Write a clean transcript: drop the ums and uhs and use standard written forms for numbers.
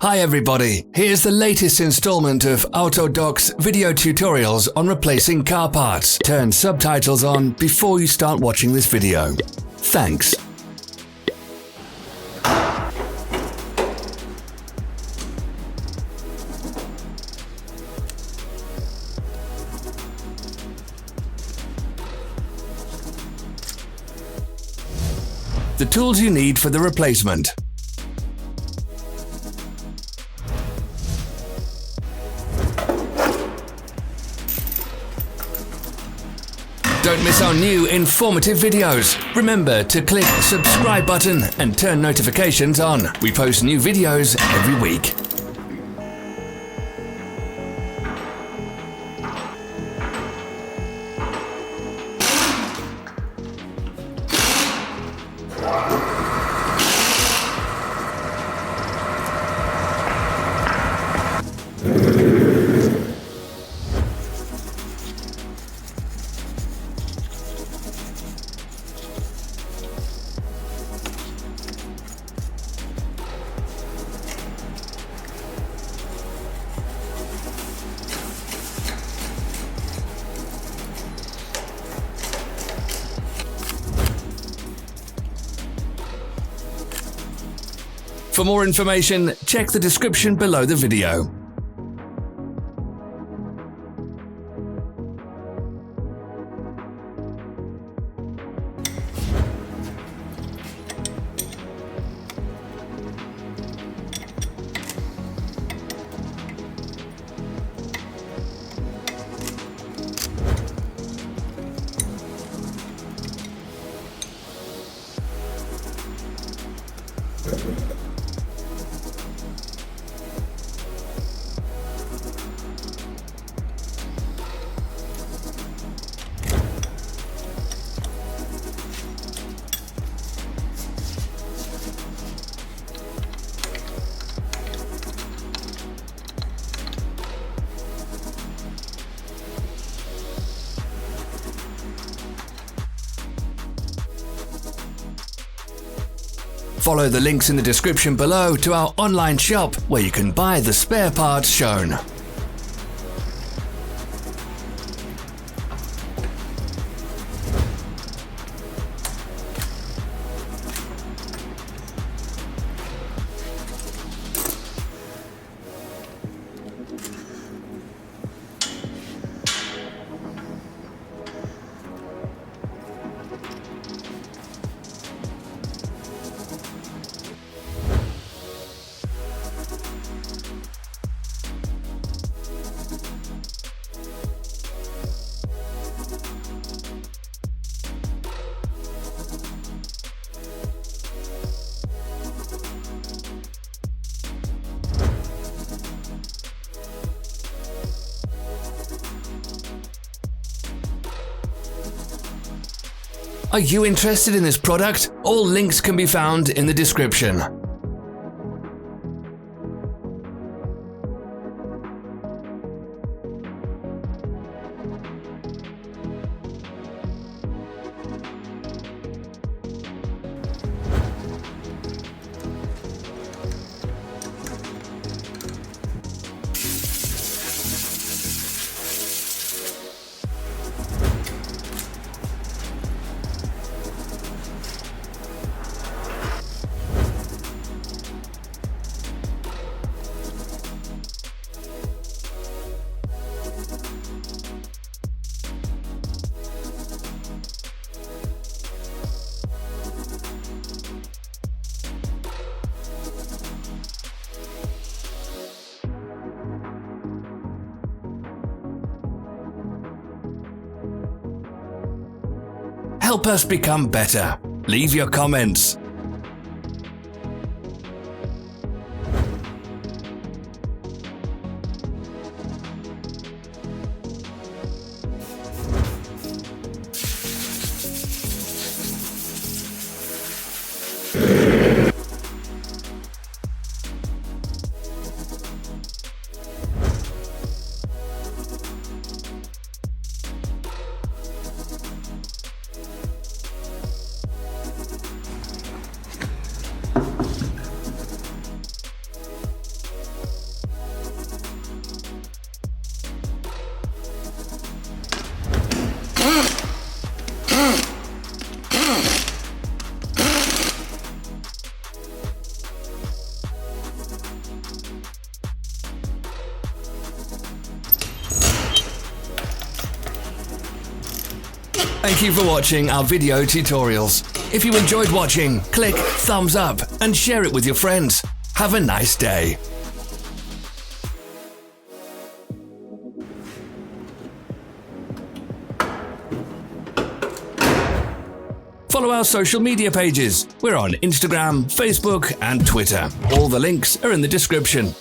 Hi everybody, here's the latest installment of Autodoc's video tutorials on replacing car parts. Turn subtitles on before you start watching this video. Thanks. The tools you need for the replacement. Don't miss our new informative videos. Remember to click the subscribe button and turn notifications on. We post new videos every week. For more information, check the description below the video. Follow the links in the description below to our online shop where you can buy the spare parts shown. Are you interested in this product? All links can be found in the description. Help us become better. Leave your comments. Thank you for watching our video tutorials. If you enjoyed watching, click thumbs up and share it with your friends. Have a nice day. Follow our social media pages. We're on Instagram, Facebook, and Twitter. All the links are in the description.